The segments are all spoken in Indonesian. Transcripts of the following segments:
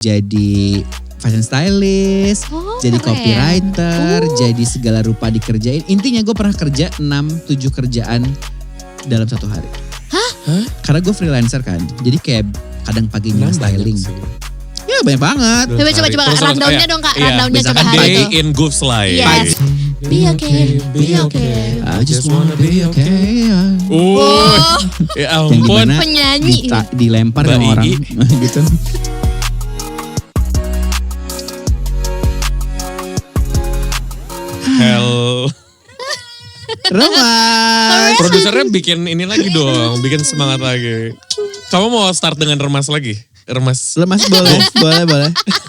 jadi fashion stylist, jadi keren. copywriter, jadi segala rupa dikerjain. Intinya gue pernah kerja 6-7 kerjaan dalam satu hari. Hah? Karena gue freelancer kan, jadi kayak kadang paginya styling. Ya banyak banget. Coba rundownnya dong kak, rundownnya coba misalkan hari Day itu. in Goof's life. Yes. Be okay, be okay. I just wanna be okay. Ya Yang ampun. dimana Penyanyi. dilempar Mbak sama orang Igi. gitu. Hell. Remas. Produsernya bikin ini lagi dong, bikin semangat lagi. Kamu mau start dengan remas lagi? Remas. Lemas boleh.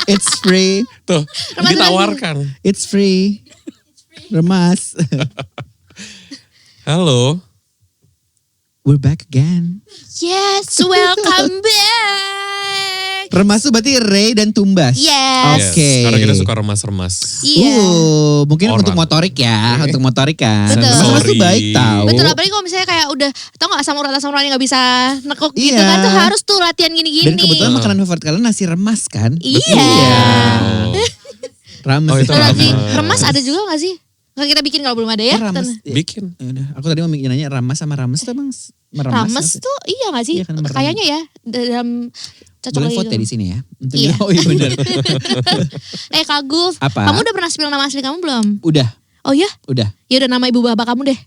It's free. Tuh, Remas ditawarkan. It's free. Remas. Halo. We're back again. Yes, welcome back. Remas tuh berarti Ray dan Tumbas. Yes. Oke. Karena kita suka remas-remas. Iya. Mungkin Orang. untuk motorik ya, untuk motorik kan. Betul. Remas tuh baik tau. Betul, apalagi kalau misalnya kayak udah, tau gak samurai yang gak bisa nekuk gitu Iya. kan, tuh harus tuh latihan gini-gini. Dan kebetulan makanan favorit kalian nasi remas kan? Iya. Rames. Oh, itu Kalau nanti Ramas. remas ada juga gak sih? Nggak kita bikin kalau belum ada ya? Oh, rames. Bikin. Ya udah, aku tadi mau nanya ramas sama rames itu emang meremas. Rames tuh iya gak sih? Iya kan, meremas. Kayaknya ya dalam cocok Boleh lagi vote gitu. di sini ya. Untuk Iya. Oh iya benar. Kak Guf, Apa? kamu udah pernah spill nama asli kamu belum? Udah. Oh iya? Udah. Ya udah nama ibu bapak kamu deh.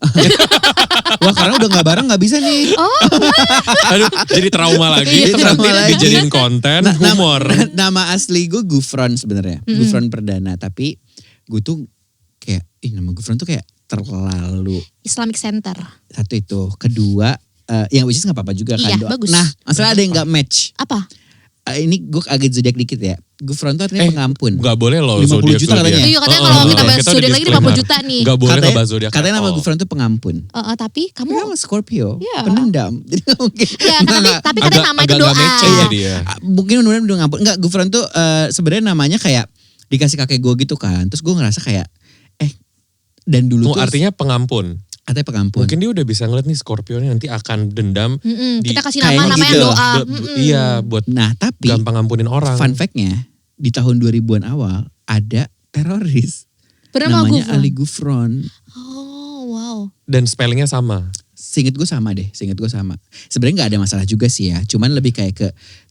Wah karena udah gak bareng gak bisa nih. Oh, Aduh, jadi trauma lagi. Iya, Itu trauma nanti lagi. dijadiin konten, humor. Nama asli gue Gufron sebenarnya. Gufron Perdana. Tapi gue tuh kayak, nama Gufron tuh kayak terlalu. Islamic Center. Satu itu. Kedua, yang which is gak apa-apa juga kan. Iya, bagus. Nah masalah ada yang gak match. Apa? Ini gue agak zodiak dikit ya. Gufron tuh artinya pengampun. Gak boleh loh 50 zodiak juta katanya. Iya katanya kalau kita bahas zodiak lagi 50 juta nih. Gak boleh ngebahas zodiak. Katanya nama Gufron tuh pengampun. Tapi kamu Dia sama Scorpio, Iya. penendam. Jadi gak mungkin. ya tapi katanya nama itu doa. ya dia. Mungkin mudah-mudahan udah ngampun. Enggak, Gufron tuh sebenarnya namanya kayak dikasih kakek gue gitu kan. Terus gue ngerasa kayak dan dulu tuh Artinya pengampun. katanya pengampun. Mungkin dia udah bisa ngeliat nih Scorpio nih nanti akan dendam. Kita kasih kayaknya nama gitu. yang doa. Iya buat Nah, tapi gampang ngampunin orang. fun fact-nya di tahun 2000-an awal ada teroris Bernama namanya Gufron. Ali Gufron. Oh wow. Dan spellingnya sama. Seinget gue sama deh, Sebenarnya nggak ada masalah juga sih ya. Cuman lebih kayak ke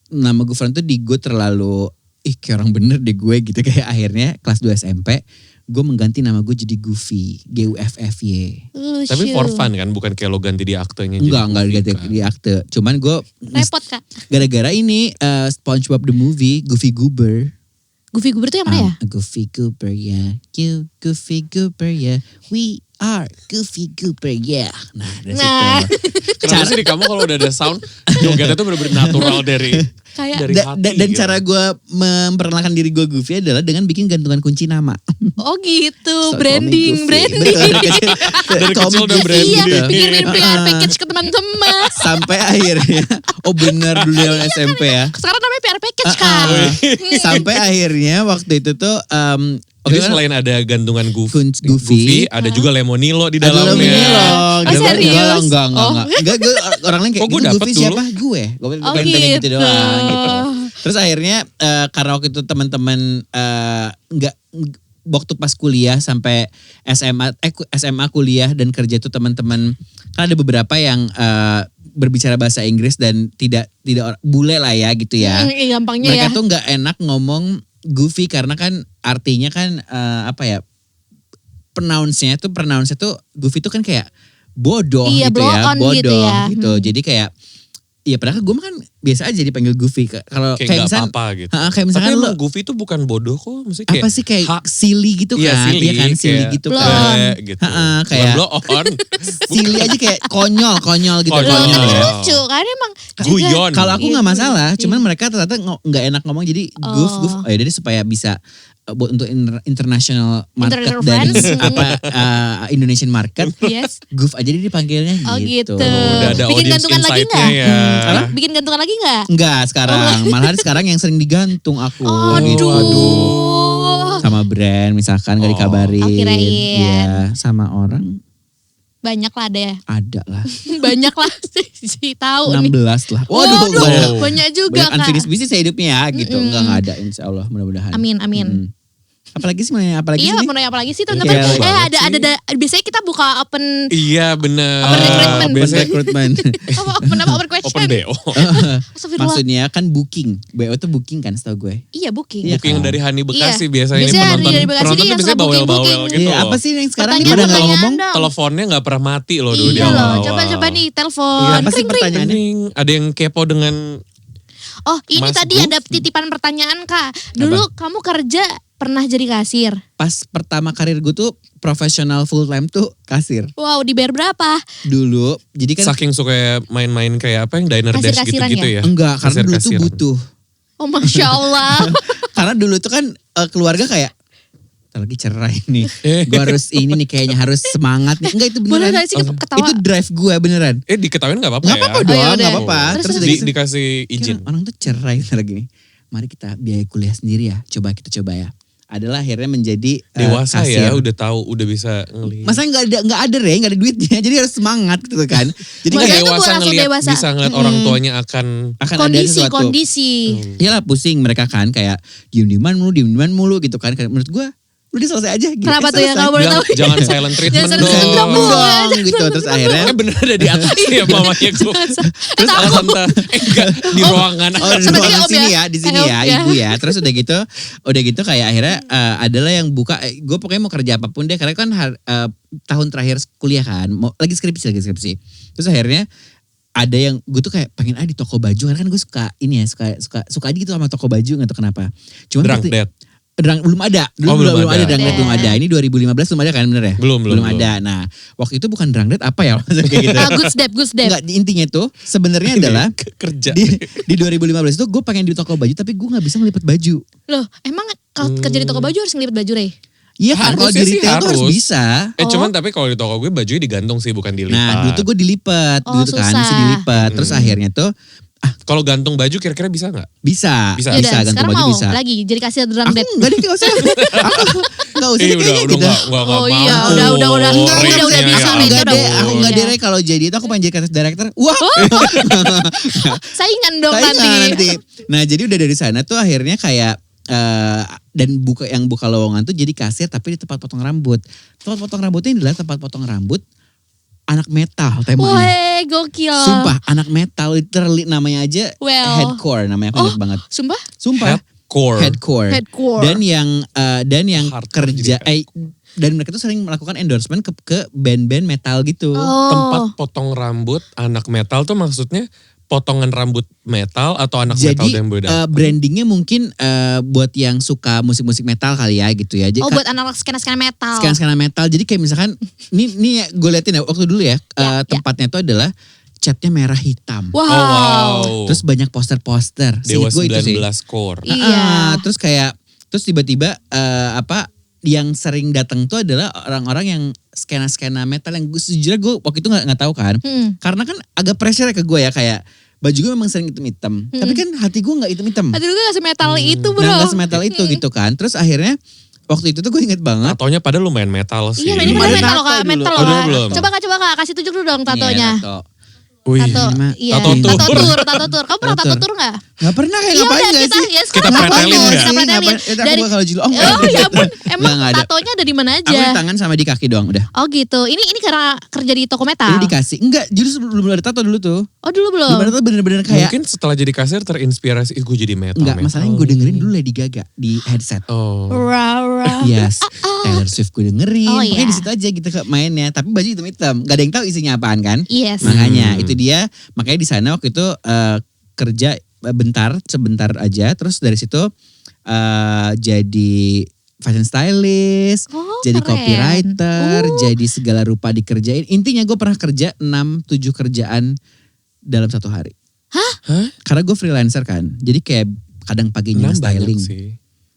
nama Gufron tuh di gue terlalu kayak orang bener deh gue gitu. Kayak akhirnya kelas 2 SMP gue mengganti nama gue jadi Goofy, Guffy. Tapi for fun kan, bukan kayak lo ganti di aktenya. Enggak diganti kan. di akte. Cuman gue Repot kak. gara-gara ini SpongeBob the movie, Goofy Goober. Goofy Goober itu yang mana ya? Goofy Goober ya, you Goofy Goober ya, we are Goofy Goober ya. Nah dari situ. Kenapa sih di kamu kalau udah ada sound, jogetnya tuh bener-bener natural dari Kayak hati. Dan gitu. cara gue memperkenalkan diri gue Goofy adalah dengan bikin gantungan kunci nama. oh gitu, So, call me branding. Goofy. Betul, Dari Call me kecil udah Goofy. branding. Iya, Gitu. bikin PR package ke teman-teman. Sampai akhirnya, bener dulu yang SMP ya. Sekarang namanya PR package kan. Sampai akhirnya waktu itu tuh Jadi selain ada gantungan Goofy, ada juga Lemonilo di ada dalamnya. Lemonilo. Oh, serius? Enggak. Oh. Enggak, gue orang lain kayak Oh, gue itu dapet Goofy dulu. siapa? Gue Oh, pengen gitu gitu. doang gitu. Terus akhirnya karena waktu itu teman-teman enggak waktu pas kuliah sampai SMA kuliah dan kerja itu teman-teman kan ada beberapa yang berbicara bahasa Inggris dan tidak bule lah ya gitu ya. Gampangnya Mereka ya. tuh nggak enak ngomong Goofy karena kan artinya kan pronounce-nya tuh Goofy tuh kan kayak bodoh Iya, gitu blow ya, on bodoh gitu ya. gitu. Jadi kayak ya padahal gue kan biasa aja dipanggil Goofy. Kalau Kayak kayak gak misalkan apa-apa gitu. kayak misalkan Tapi lo emang Goofy itu bukan bodoh kok. Maksudnya kayak apa sih kayak silly gitu Iya, kan? silly, Iya kan silly kayak gitu blow kan. on. gitu. Kayak- Bukan blow on. Silly aja kayak konyol gitu. Konyol. Loh, tapi ya. lucu kan emang juga. Guyon. Kalau aku nggak Iya. masalah, cuman mereka ternyata nggak enak ngomong jadi goof. Oh ya jadi supaya bisa buat untuk international market International dan friends. Indonesian market. Yes. Goof aja dia dipanggilnya Oh gitu. gitu. Udah ada Bikin audience gantungan lagi insight-nya nggak? ya. Bikin gantungan lagi nggak? Enggak sekarang, malahan sekarang yang sering digantung aku. Gitu. Aduh. Sama brand misalkan gak dikabarin. Oh, kirain. Ya, sama orang. Banyak lah ada ya. Ada lah. Banyak lah sih tahu nih. 16 lah. Waduh, banyak juga banyak Kak. unfinished business ya hidupnya ya gitu. Enggak ada insya Allah mudah-mudahan. Amin. Apalagi sih mau nanya apalagi Iya, sih? mau nanya apa lagi sih? Iya, Teman-teman, banget ada biasanya kita buka open Iya bener. Open recruitment. Biasanya Recruitment. open question. open BO. Astagfirullah. Maksudnya kan booking. BO itu booking kan setahu gue. Iya, booking. Iya. Booking dari Hani Bekasi biasanya Biasanya penonton. dari Bekasi Penonton dia tuh yang biasanya suka bawel-bawel booking-booking. gitu. Iya, apa sih yang sekarang Pertanyaan- gimana kalau pertanyaan ngomong? dong. Teleponnya gak pernah mati loh dulu di Iya loh, awal-awal. coba nih telepon. Iya, apa sih Kring, kring. pertanyaannya? Ring, ada yang kepo dengan Oh, ini Mas tadi Gu? ada titipan pertanyaan Kak. Dulu kamu kerja pernah jadi kasir. Pas pertama karir gue tuh profesional full time tuh kasir. Wow, dibayar berapa? Dulu jadi kan saking suka main-main kayak apa yang diner dash Kasir-kasiran gitu-gitu ya. enggak karena dulu tuh Kasir-kasiran. butuh. Oh, Masya Allah. Karena dulu tuh kan keluarga kayak "Ntar lagi cerai nih. Eh. Gue harus ini nih kayaknya harus semangat nih. Enggak itu Boleh beneran. gak sih ketawa? Itu drive gue beneran. Diketawain gak apa-apa Gak ya? apa-apa Oh, dong, ya udah. gak apa-apa. Terus Terus udah udah gitu, Dikasih izin. "Kira orang tuh cerai ntar lagi nih. Mari kita biaya kuliah sendiri ya. Coba kita coba ya. Adalah akhirnya menjadi Dewasa kasir. ya, udah tahu, udah bisa ngelihat. Masa nggak ada ada duitnya. Jadi harus semangat gitu kan. Jadi Makanya kayak itu dewasa langsung ngelihat, dewasa. bisa ngeliat orang tuanya akan akan ada sesuatu. Kondisi. Iyalah pusing mereka kan kayak diem-dieman mulu gitu kan. Kayak menurut gue udah selesai aja gitu. Kenapa tuh ya, Selesai. kalau boleh bilang tahu? jangan silent treatment Jangan dong. silent treatment dong. gitu. Terus akhirnya Bener ada di atas ya mamanya gue. Terus tante, enggak di ruangan. Oh di Seperti ruangan om sini ya? ya, di sini Om ya, ya. ibu ya. Terus udah gitu kayak akhirnya adalah yang buka. Gue pokoknya mau kerja apapun deh, karena kan tahun terakhir kuliah kan, lagi skripsi. Terus akhirnya ada yang gue tuh kayak pengen di toko baju, karena kan gue suka ini ya, suka aja gitu sama toko baju, nggak tahu kenapa. Cuman Drunk waktu- dad. belum ada. Oh, belum belum ada ada. Drunk Date belum ada. Ini 2015 belum ada kan bener ya? Belum. ada. Nah, waktu itu bukan Drunk Date apa ya? Maksudnya kayak gitu. Good step. Enggak, intinya tuh sebenarnya adalah Kerja. di 2015 itu gue pengen di toko baju tapi gue nggak bisa ngelipet baju. Loh, emang kalau kerja di toko baju harus ngelipet baju, Rey? Iya kan, kalau di Harusnya sih retail tuh harus harus. bisa. Cuman tapi kalau di toko gue bajunya digantung sih, bukan dilipat. Nah, dulu tuh gue dilipet, Oh, gitu kan, susah. mesti dilipet. Terus akhirnya tuh Kalau gantung baju kira-kira bisa nggak? bisa, Bisa. Yaudah, gantung sekarang baju mau bisa. lagi jadi kasir drunk Aku date. enggak deh, enggak usah. Aku enggak usah deh kayaknya udah gitu. nggak Oh mampu. iya, udah, Enggak bisa nih, enggak itu deh, udah. aku enggak Udah. deh kalau jadi itu aku pengen jadi kreatif director. Wah, Saingan dong saingan nanti. Nah, jadi udah dari sana tuh akhirnya kayak dan buka lowongan tuh jadi kasir tapi di tempat potong rambut. Tempat potong rambutnya adalah tempat potong rambut anak metal temanya. Weh, gokil. Sumpah anak metal literally namanya aja Well. headcore namanya, aku ingat banget. Sumpah? Sumpah Headcore. headcore. Dan yang Hardcore kerja jadi dan mereka tuh sering melakukan endorsement ke band-band metal gitu. Tempat potong rambut anak metal tuh maksudnya potongan rambut metal atau anak metal Jadi yang beda? brandingnya mungkin buat yang suka musik-musik metal kali ya gitu ya. Jadi Oh, buat anak skena-skena metal. skena metal. Jadi kayak misalkan ini gue liatin ya waktu dulu ya, tempatnya tuh adalah catnya merah hitam. Wow. Oh, wow. Terus banyak poster-poster. Dewa Seinget gue itu 19 sih. core. Iya. Terus tiba-tiba yang sering datang tuh adalah orang-orang yang skena metal yang sejujurnya gue waktu itu nggak tahu kan. Karena kan agak pressure ke gue ya, kayak baju gue memang sering hitam-hitam. Tapi kan hati gue nggak hitam-hitam. Aduh, gue gak semetal itu bro. Nah, nggak semetal itu gitu kan. Terus akhirnya waktu itu tuh gue inget banget. Tatonya padahal lumayan metal sih. Iya, ini Belum padahal ada metal loh tato kak, dulu. metal Oh, loh dulu kak. belum. Coba kak, kasih tunjuk dulu dong tatonya. Iya, tato. Wih, Tato, Ini iya. tato tur. Tato tur. Kamu pernah tato tur gak? Gak pernah kayak Iya ngapain udah gak kita, sih? ya Kita sekarang pretelin ngapain? ya? Kita pretelin. Aku bakal jilo. Oh, Oh ya ampun, emang Nggak ada. tatonya ada di mana Aku di aja? tangan sama di kaki doang udah. Oh gitu, ini karena kerja di toko metal? Ini dikasih. Enggak, justru belum ada tato dulu tuh. Oh dulu belum? Belum ada tato bener-bener kayak. mungkin setelah jadi kasir terinspirasi, gue jadi metal. Enggak, metal. masalahnya gue dengerin dulu Lady Gaga di headset. Oh. Rara. Yes, Taylor Swift gue dengerin. Oh, Pokoknya iya. di situ aja gitu mainnya. Tapi baju hitam-hitam. Gak ada yang tahu isinya apaan kan. Yes. Makanya itu dia. Makanya di sana waktu itu kerja sebentar aja. Terus dari situ jadi fashion stylist, Oh, jadi keren. copywriter, jadi segala rupa dikerjain. Intinya gue pernah kerja 6-7 kerjaan dalam satu hari. Hah? Karena gue freelancer kan. Jadi kayak kadang paginya Enam banyak styling. sih.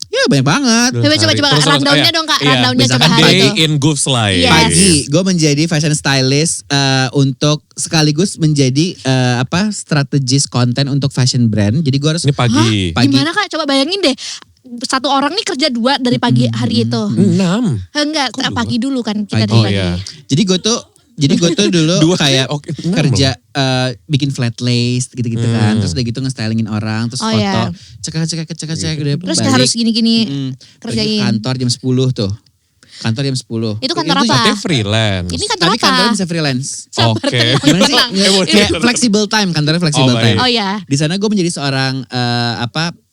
Ya banyak banget. Dalam Coba, sehari. Terus, rundown-nya iya. dong, Kak. Iya, Rundown-nya misalkan coba day itu. in Goof's life. Yes. Pagi gue menjadi fashion stylist untuk sekaligus menjadi strategis konten untuk fashion brand. Jadi gue harus Ini pagi. Pagi. Gimana Kak? Coba bayangin deh. Satu orang nih kerja 2 dari pagi hari itu. 6. Enggak, Kok dua? pagi dulu kan kita Pagi. dari Oh pagi. iya. Jadi gue tuh Jadi gue tuh dulu Dua kayak oke, kerja bikin flat lace gitu-gitu kan. Terus udah gitu nge-stylingin orang, terus Oh, foto, iya. cek udah Terus balik. harus gini-gini Pergi ke kerjain. kantor jam 10 tuh. Kantor jam 10. Itu kantor apa? Katanya freelance. Ini kantor Tapi apa? kantornya bisa freelance. Oke. Gimana sih? Ulang. Kayak flexible time, kantornya flexible Oh, time. baik. Oh ya. Di sana gue menjadi seorang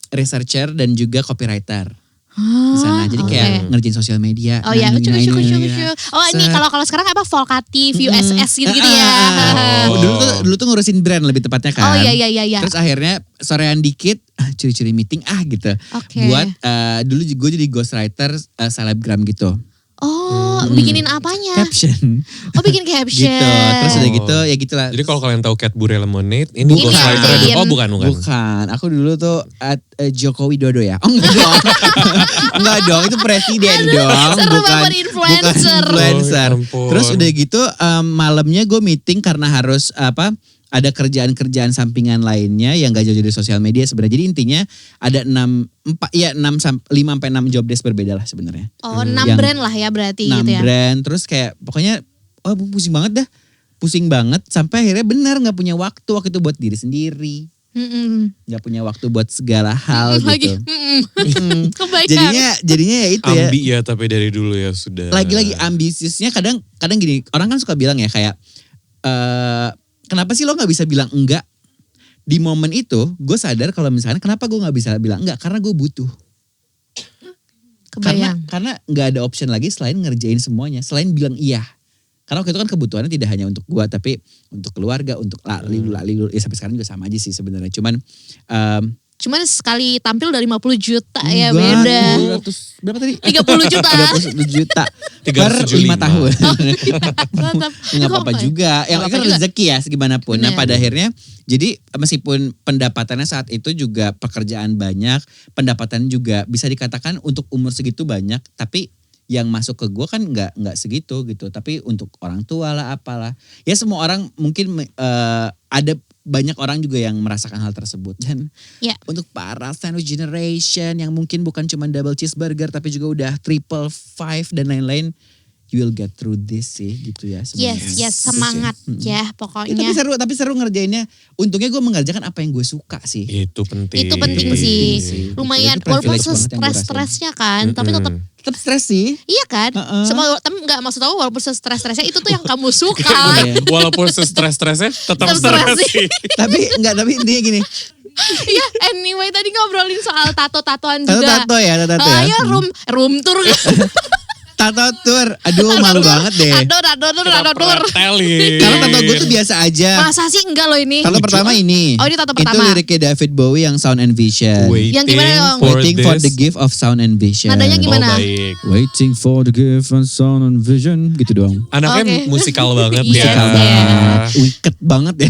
researcher dan juga copywriter. Di sana. Jadi kayak ngerjain sosial media. Oh ya, lucu. ini. Oh ini kalau sekarang apa Volkatif, USS gitu-gitu ya. Oh, dulu tuh ngurusin brand lebih tepatnya kan. Oh iya. Terus akhirnya sorean dikit curi-curi meeting gitu. Oke. Buat dulu gue jadi ghostwriter selebgram gitu. Oh, bikinin apanya? Caption. Oh, bikin caption. Gitu. Terus udah gitu ya gitulah. Jadi kalau kalian tahu Cadbury Lemonade, ini Ini ghostwriter. ngerjain. Oh bukan. Bukan, aku dulu tuh Joko Widodo ya. Oh enggak dong. Enggak dong, itu presiden dong. seru Bukan banget influencer. Bukan influencer. Oh, ya ampun. Terus udah gitu malamnya gue meeting karena harus ada kerjaan-kerjaan sampingan lainnya yang gak jauh dari sosial media sebenarnya. Jadi intinya ada 5 sampai 6 job desk berbeda lah sebenarnya. Oh, 6 Yang brand lah ya berarti 6 gitu ya. brand, terus kayak pokoknya pusing banget dah. Pusing banget sampai akhirnya benar gak punya waktu itu buat diri sendiri. Gak punya waktu buat segala hal Lagi. gitu. Kebayang. Jadinya ya itu ya. Ambi ya tapi dari dulu ya sudah. Lagi-lagi ambisiusnya kadang gini, orang kan suka bilang ya kayak kenapa sih lo gak bisa bilang enggak? Di momen itu gue sadar kalau misalnya kenapa gue gak bisa bilang enggak? Karena gue butuh. Kebayang. Karena gak ada option lagi selain ngerjain semuanya. Selain bilang iya. Karena waktu itu kan kebutuhannya tidak hanya untuk gue tapi untuk keluarga, untuk lalilu. Ya sampai sekarang juga sama aja sih sebenarnya. Cuman sekali tampil dari 50 juta ya enggak, beda. 200, berapa tadi? 30 juta. 30 juta per 5 375. tahun. Mantap. Nggak apa-apa juga. Yang Nggak kan apa-apa juga. rezeki ya segimana pun. Nah Bener. pada akhirnya jadi meskipun pendapatannya saat itu juga pekerjaan banyak. Pendapatannya juga bisa dikatakan untuk umur segitu banyak. Tapi yang masuk ke gue kan nggak segitu gitu. Tapi untuk orang tua lah apalah. Ya semua orang mungkin ada banyak orang juga yang merasakan hal tersebut. Dan Ya. untuk para sandwich generation yang mungkin bukan cuma double cheeseburger tapi juga udah triple five dan lain-lain, you will get through this sih gitu ya sebenarnya. Yes, semangat ya Ya, pokoknya. tapi seru ngerjainnya. Untungnya gue mengerjakan apa yang gue suka sih. Itu penting. Itu penting Itu sih. penting sih. Lumayan Itu walaupun privilege banget yang gue rasain. stres-stresnya kan, tapi tetap Tetap stres sih. iya kan? Heeh. Semua tapi enggak maksud aku walaupun stres-stresnya itu tuh yang kamu suka. Iya. Walaupun stres-stresnya tetap Tetap stres stres sih. tapi intinya gini. Iya, anyway tadi ngobrolin soal tato-tatoan juga. Tato ya, tato ya. Ayo room tour. Tato tour. Aduh malu banget deh. Tato tour. Telin. Karena tato gue tuh biasa aja. Masa sih enggak loh ini? Tato pertama ini. Oh, ini tato Itu pertama. liriknya David Bowie yang Sound and Vision. Yang gimana dong? Waiting for the gift of sound and vision. Nadanya Oh gimana? baik. Waiting for the gift of sound and vision. Gitu doang. Anaknya Oke. musikal banget Iya, ya. Musikal iya. banget. Wicked banget ya.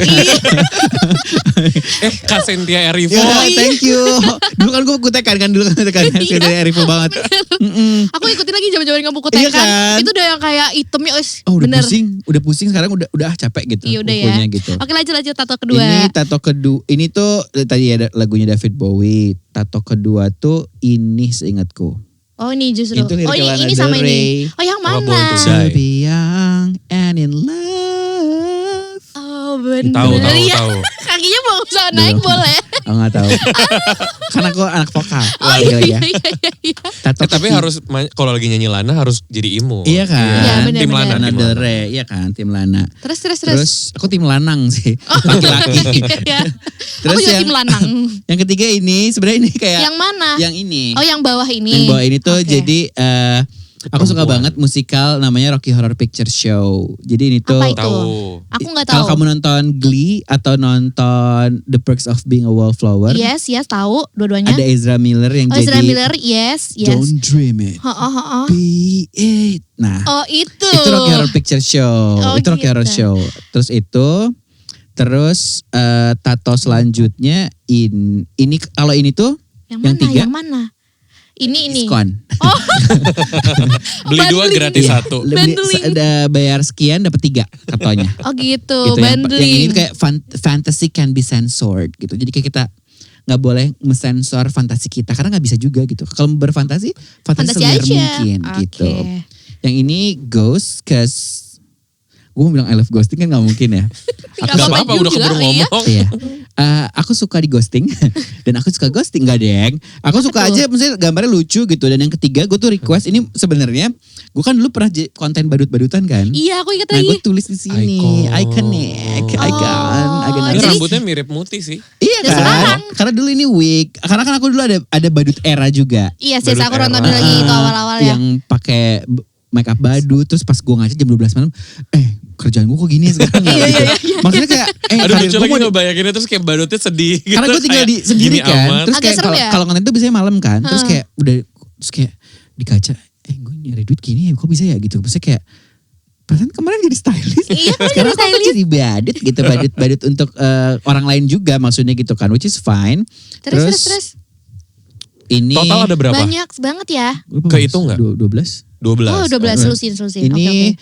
Kak Cynthia Erivo. Ya, thank you. Dulu kan gue kutekan kan. Dulu kan kutekan. Iya. Dari Erivo banget. Aku ikutin lagi zaman-zaman kamu Iya kutekan. kan? Itu udah yang kayak itemnya Oh udah bener. pusing sekarang udah capek gitu. Iya udah ya. Kukunya gitu. Oke lanjut tato kedua. Ini tato kedua, ini tuh tadi ada lagunya David Bowie. Tato kedua tuh ini seingatku. Oh ini justru. Itu lirik Oh ini Lana sama Del Rey. ini. Oh yang Apa mana? Born to To Die? be young and in love. Oh bener. Tahu. Iya. Tahu. Kakinya mau usah naik Belum. boleh. Oh gak tahu. Karena aku anak vokal. Oh Lagi-lagi iya ya. iya. Tato Tapi ketiga. harus kalau lagi nyanyi Lana harus jadi imo. Iya kan. Iya, benar, Tim benar. Lana. Lana tim Del Lana. Rey. Iya kan tim Lana. Terus. Terus aku tim lanang sih. Laki-laki. Iya. Terus Aku juga yang- tim lanang. Yang ketiga ini sebenarnya ini kayak. Yang mana? Yang ini. Oh yang bawah ini. Yang bawah ini tuh Oke. jadi aku suka Perempuan. banget musikal namanya Rocky Horror Picture Show. Jadi ini tuh Apa itu? Tahu. Aku nggak kalau tahu. kamu nonton Glee atau nonton The Perks of Being a Wallflower, Yes tahu dua-duanya. ada Ezra Miller yang Oh jadi Ezra Miller, yes. Don't Dream It, Oh. Be It. Nah, Oh itu. itu Rocky Horror Picture Show. Oh, itu Rocky Horror gitu. Show. Terus tato selanjutnya ini kalau ini tuh Yang yang mana? tiga. Yang mana? Ini. diskon. Beli dua Bundling. gratis satu. Bundling. Ada bayar sekian dapat 3 katanya. Oh gitu, Gitu yang bundling. ini tuh kayak fantasy can be censored gitu. Jadi kayak kita nggak boleh mensensor fantasi kita karena nggak bisa juga gitu. Kalau berfantasi, fantasi Fantasi sebenar aja. mungkin Oke. gitu. Yang ini Ghost, cause Gue mau bilang I love ghosting kan gak mungkin ya. Gak apa-apa udah keburu ngomong. Iya. Aku suka di ghosting dan aku suka ghosting gak deng. Aku suka aja misalnya gambarnya lucu gitu. Dan yang ketiga gue tuh request ini sebenarnya gue kan dulu pernah konten badut-badutan kan. Iya aku ingat Nah lagi. gue tulis di sini iconic. Ini rambutnya mirip Muti sih. Iya Dan kan. sekarang. Karena dulu ini wig. Karena kan aku dulu ada badut era juga. Iya sih Badut aku nonton era. lagi itu awal-awal ya. Yang pakai make up badut. Terus pas gue ngaca jam 12 malam. Kerjaan gue kok gini ya sekarang ya, gitu. Maksudnya kayak Aduh karir lucu gua lagi mau- ngebayanginnya terus kayak badutnya sedih gitu. karena gue tinggal di Kayak sendiri gini kan. aman. Terus Agak kayak serem kalau ya? kalau konten itu biasanya malam kan. Terus kayak udah terus kayak di kaca gue nyari duit gini ya kok bisa ya gitu. Maksudnya kayak perasaan kemarin jadi stylist. Iya, kan Sekarang jadi aku stylist. jadi badut gitu. Badut untuk orang lain juga maksudnya gitu kan. Which is fine. Terus. Ini Total ada berapa? Banyak banget ya. Kehitung nggak? 12. 12. Oh 12 selusin. Ini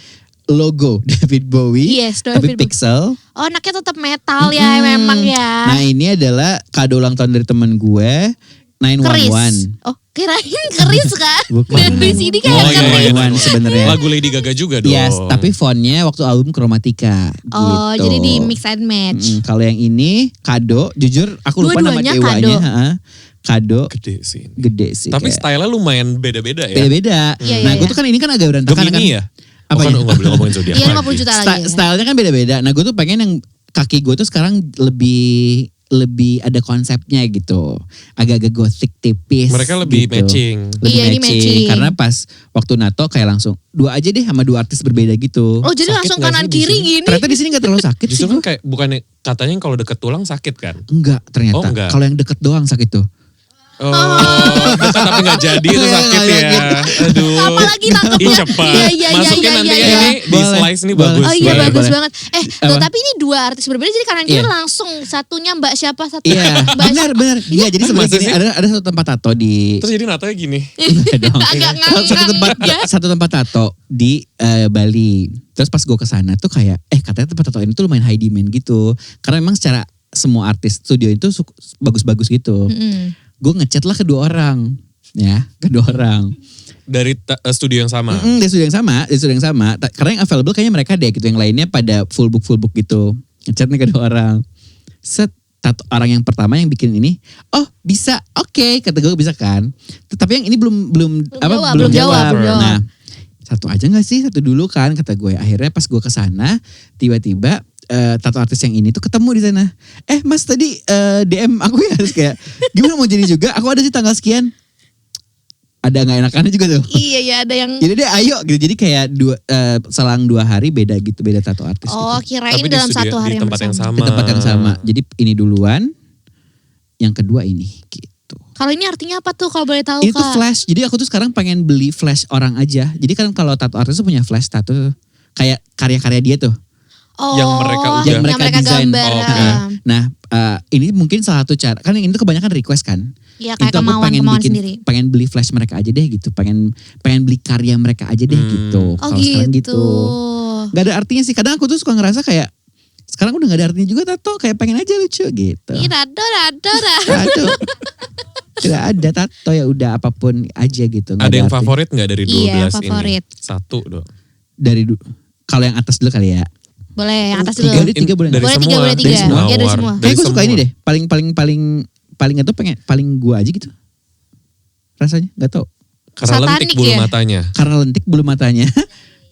logo David Bowie. Yes, tapi David Bowie. pixel. Oh anaknya tetap metal ya memang ya. Nah ini adalah kado ulang tahun dari temen gue. 911. Keris. Oh kirain keris kan. Bukan. Dari sini Oh, kayak iya, keris. iya. 911 sebenarnya. Lagu Lady Gaga juga dong. Yes, tapi fontnya waktu album Chromatica. Oh gitu. jadi di mix and match. Kalau yang ini kado, jujur aku lupa nama Dua-duanya dewanya. kado. Kado Gede sih. gede sih. Tapi kayak. style-nya lumayan beda-beda ya. Beda-beda. Iya, Nah iya, gue iya. tuh kan ini kan agak berantakan kan. Gemini ya? Apa kan ya? nggak boleh ngomongin zodiak Iya lagi. 50 juta lagi. Stylenya kan beda-beda. Nah gue tuh pengen yang kaki gue tuh sekarang lebih ada konsepnya gitu. Agak-agak gothic tipis. Mereka lebih gitu. matching. Lebih Iya, ini matching. Karena pas waktu NATO kayak langsung 2 aja deh sama 2 artis berbeda gitu. Oh jadi Sakit langsung nggak kanan sih di kiri sini? gini. Ternyata di sini gak terlalu sakit sih. Justru kan gua. kayak bukannya katanya kalau deket tulang sakit kan? Enggak ternyata. Oh, enggak. Kalau yang deket doang sakit tuh. Oh, deket tapi gak jadi itu sakit Nggak ya. sakit. Aduh. Apalagi nangkepnya. Ih cepat. Iya, Masukin iya, nanti iya, ya iya. ini di Boleh, slice nih boleh. bagus. Oh iya Boleh, bagus boleh. banget. Apa? Loh, tapi ini 2 artis berbeda jadi kanan kiri Iya. langsung satunya Mbak siapa satu. Iya, Mbak benar. Iya, jadi sebenarnya Masa gini, sih? ada satu tempat tato di Terus jadi natonya gini. Enggak dong. Agak satu tempat tato di Bali. Terus pas gue kesana tuh kayak katanya tempat tato ini tuh lumayan high demand gitu. Karena memang secara semua artis studio itu bagus-bagus gitu. Gue ngechat lah kedua orang. Dari studio yang sama. Di studio yang sama. Karena yang available kayaknya mereka deh gitu. Yang lainnya pada full book gitu. Ngechat nih kedua orang. Set. Tato orang yang pertama yang bikin ini, oh bisa, oke, kata gue bisa kan. Tapi yang ini belum jawab. jawab. Nah, satu aja nggak sih, satu dulu kan kata gue. Akhirnya pas gue kesana, tiba-tiba tato artis yang ini tuh ketemu di sana. Mas tadi DM aku ya, terus kayak gimana mau jadi juga? Aku ada sih tanggal sekian. Ada nggak enakannya juga tuh. Iya ada yang. Jadi deh ayo gitu. Jadi kayak selang 2 hari beda gitu, beda tato artis. Oh gitu. kirain Tapi di dalam studio- satu hari di yang tempat yang bersama. sama. Di tempat yang sama. Jadi ini duluan, yang kedua ini gitu. Kalau ini artinya apa tuh kalau boleh tahu Ini tuh Kak? flash. Jadi aku tuh sekarang pengen beli flash orang aja. Jadi kan kalau tato artis tuh punya flash tato kayak karya-karya dia tuh. Oh, Yang mereka udah- yang mereka desain. gambar. Oh, oke. Nah, ini mungkin salah satu cara. Kan yang itu kebanyakan request kan. Iya kayak Itu aku kemauan sendiri. pengen beli flash mereka aja deh gitu. Pengen beli karya mereka aja deh gitu. Oh Kalau sekarang gitu. Gak ada artinya sih. Kadang aku tuh suka ngerasa kayak sekarang udah gak ada artinya juga tato. Kayak pengen aja lucu gitu. Ih rado. Tato. Tidak ada tato ya udah apapun aja gitu. Nggak Ada yang arti. favorit nggak dari 12 Iya, favorit. ini? Satu dong. Dari kalau yang atas dulu kali ya. Boleh yang atas dulu. Tiga, tiga boleh. Dari Boleh semua. tiga, boleh tiga. Dari semua. Iya, dari Mawar. semua. Dari Kayak gue suka semua. ini deh. Paling gak tau pengen paling gua aja gitu. Rasanya gak tau. Karena Satanik lentik bulu ya? matanya. Karena lentik bulu matanya.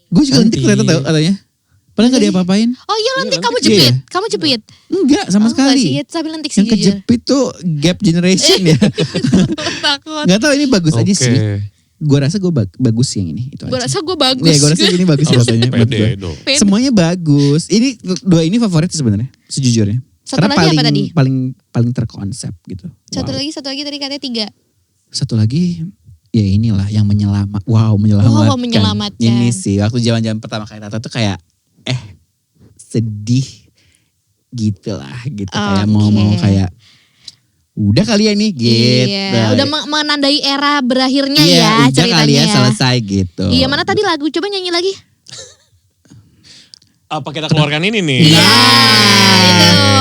Gue juga lentik ternyata tau katanya. Padahal gak diapa-apain. Oh iya lentik kamu lentik. jepit. Iya. Kamu jepit. Enggak sama Oh, enggak sekali. sih, tapi lentik sih Yang jujur. kejepit tuh gap generation ya. Takut. Gak tau ini bagus aja Oke. sih. Gue rasa gue bagus sih yang ini. Itu Gue aja. rasa gue bagus. Iya gue rasa ini bagus sih Harus katanya. buat pede gue. dong. Pede. Semuanya bagus. Ini 2 ini favorit sebenarnya. Sejujurnya. Satu Karena lagi apa tadi? paling terkonsep gitu. Satu Wow. lagi tadi katanya 3. Satu lagi ya inilah yang menyelamatkan. Wow menyelamatkan. Ini sih waktu zaman pertama kali tato tuh kayak sedih gitu lah gitu. Kayak Oke. mau kayak udah kali ya nih gitu. Iya, udah menandai era berakhirnya Iya, ya udah ceritanya kali ya ya. selesai gitu. Iya, mana tadi lagu? Coba nyanyi lagi. Apa kita keluarkan ini nih? Iya,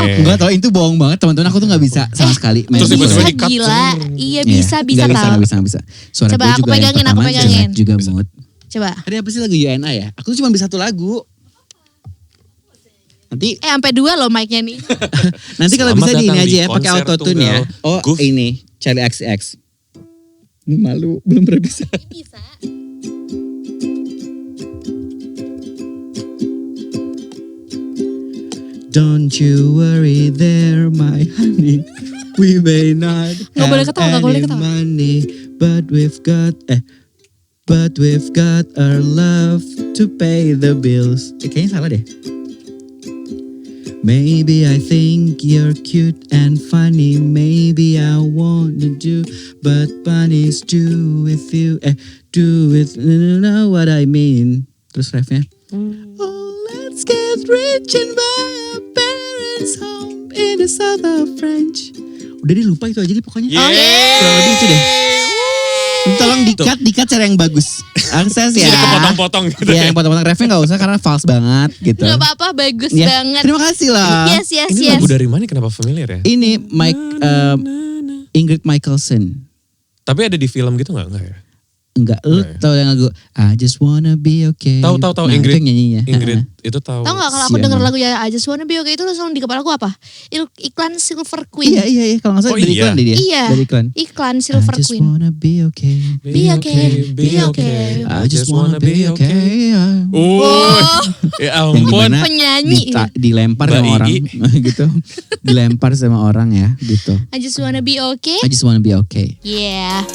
itu. Enggak tau itu bohong banget teman-teman, aku tuh gak bisa sama sekali main Terus gitu. tiba-tiba Bisa di-cut. gila. Iya, Iya, bisa nggak tahu. Nggak bisa. Suara Coba gue aku juga yang pegangin, pertama aku pegangin. jelek juga mood. Coba. Tadi apa sih lagu UNA ya? Aku tuh cuma bisa satu lagu. Nanti Sampai 2 loh mic-nya nih. nanti kalau Selamat bisa di ini datang aja di ya pakai konser autotune ya. tunggal Oh Goof. ini Charlie XX. Malu belum pernah bisa. Bisa. Don't you worry there my honey. We may not Nggak boleh have ketawa, nggak boleh any ketawa. money, but we've got our love to pay the bills. Kayaknya salah deh. Maybe I think you're cute and funny. Maybe I wanna do, but bunnies do with you. Do with you know what I mean. Terus refnya. Oh, let's get rich and buy our parents' home in the south of France. Udah deh lupa itu aja deh pokoknya. Kurang lebih itu deh. Tolong dikat cara yang bagus. Akses ya. Kepotong-potong gitu Ya, yang potong-potong refnya gak usah karena false banget gitu. Gak apa-apa, bagus Ya, banget. terima kasih lah. Yes. Ini lagu dari mana kenapa familiar ya? Ini Ingrid Michaelson. Tapi ada di film gitu gak? Enggak ya? Enggak, lu tau yang lagu I just wanna be okay. Tahu Nah, Ingrid. itu yang nyanyinya. Ingrid itu tahu. Tahu gak kalau aku Sian. denger lagu ya I Just Wanna Be Okay itu langsung di kepala aku apa? Iklan Silver Queen. Iya. Kalau nggak salah Oh, dari iya. iklan deh dia. Iya. Dari iklan. Iklan Silver I just Queen. wanna be okay. Be okay, be okay. I just wanna be okay. Oh, ya Yang ampun. dimana Penyanyi. dilempar Mbak sama orang Igi. gitu. Dilempar sama orang ya gitu. I Just Wanna Be Okay. I just wanna be okay. Yeah.